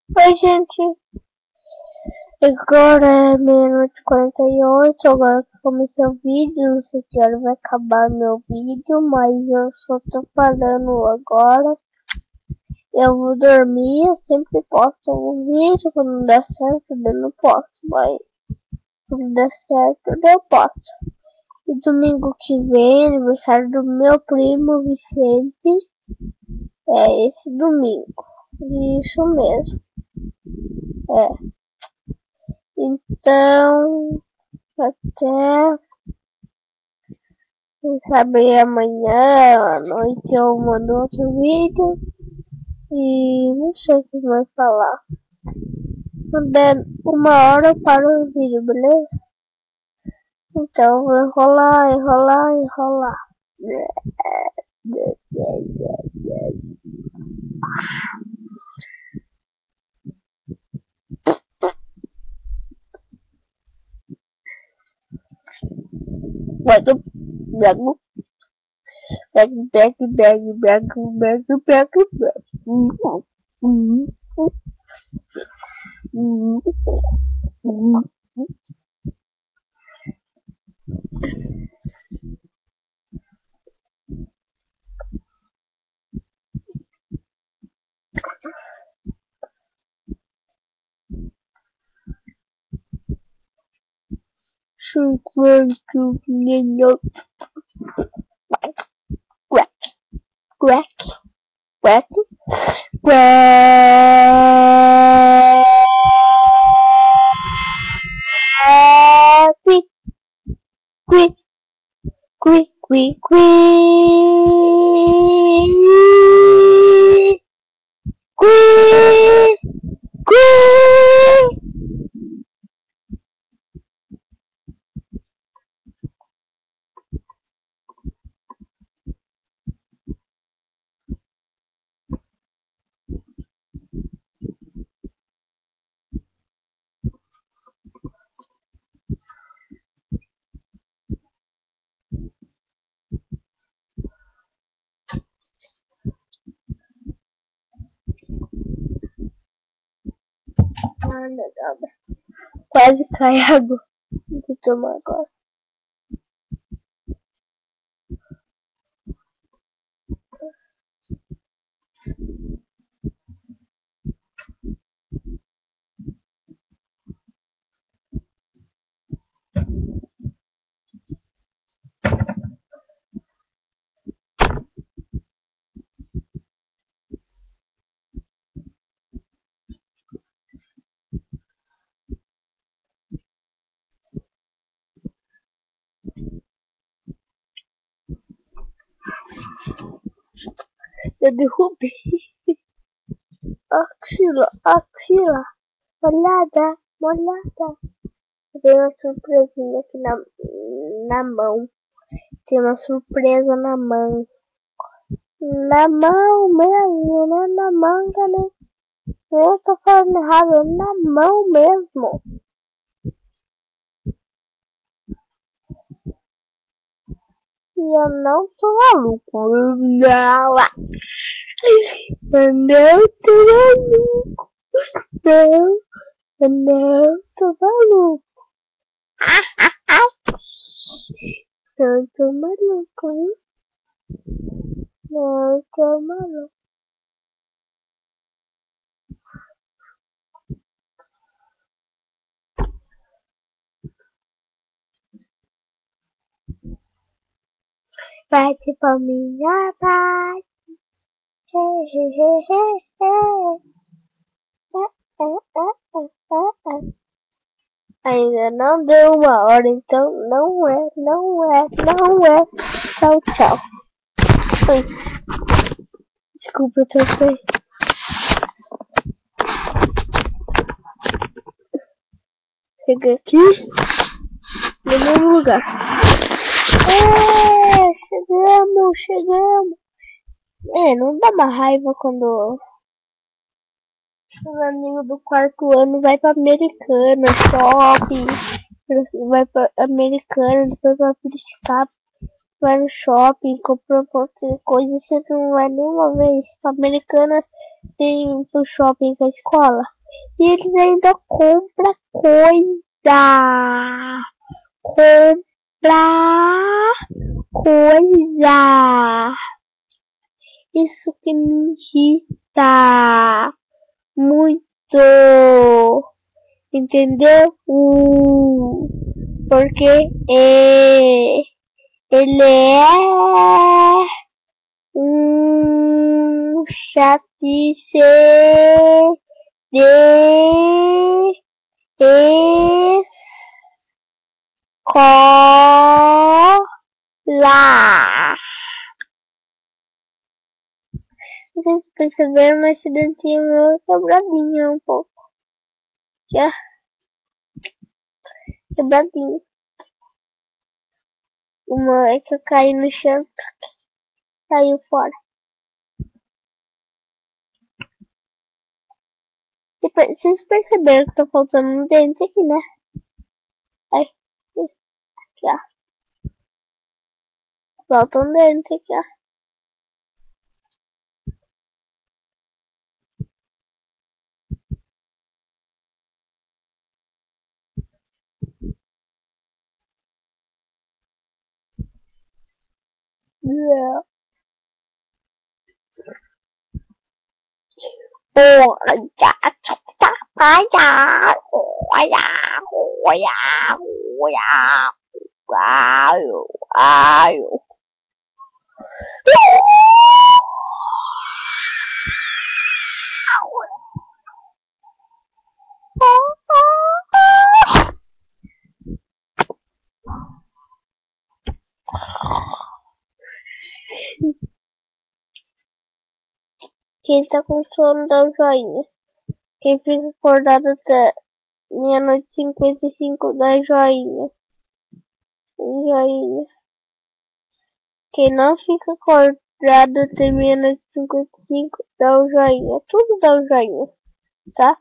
Oi, gente. Agora é meia-noite e 48. Agora que eu comecei o vídeo. Não sei que hora vai acabar meu vídeo, mas eu só tô parando agora. Eu vou dormir. Eu sempre posto um vídeo. Quando não der certo, eu não posto. Mas quando der certo, eu posto. E domingo que vem, aniversário do meu primo Vicente. É esse domingo. Isso mesmo. É. Então, até, quem sabe amanhã à noite eu mando outro vídeo e não sei o que vai falar. Quando der 1 hora eu paro o vídeo, beleza? Então eu vou enrolar. Vai do bego, bego. Quack, quack, quack, quick, quick, quick, quick, quick. Quase cai água. Vou tomar agora. Eu derrubei. Axila. Molhada. Tem uma surpresinha aqui na mão. Tem uma surpresa na mão. Na mão mesmo, não é na manga, né? Eu tô falando errado, é na mão mesmo. E eu não tô maluco. Não, eu não tô maluco. Não, eu não tô maluco. Não tô maluco, hein? Não tô maluco. Bate palminha, bate. Ainda não deu 1 hora, então não é. Tchau. Oi. Desculpa, eu troquei. Cheguei aqui no mesmo lugar. Chegamos. Não dá uma raiva quando o amigo do 4º ano vai pra Americana, shopping, vai pra Americana, depois vai pra Piracicaba, vai no shopping, compra qualquer coisa, você não vai nenhuma vez. A Americana tem pro shopping com a escola. E eles ainda compram coisa. Comprar coisa. Isso que me irrita muito. Entendeu? Porque ele é chatice de escola. Vocês perceberam, mas esse dentinho meu é quebradinho um pouco. Já quebradinho. Uma é que eu caí no chão, saiu fora. Vocês perceberam que tá faltando um dente aqui, né? Aí, aqui, ó. Falta um dente aqui, ó. Quem tá com sono dá um joinha. Quem fica acordado até meia-noite e 55 dá joinha. Um joinha. Quem não fica acordado até meia-noite e 55 dá um joinha. Tudo dá um joinha, tá?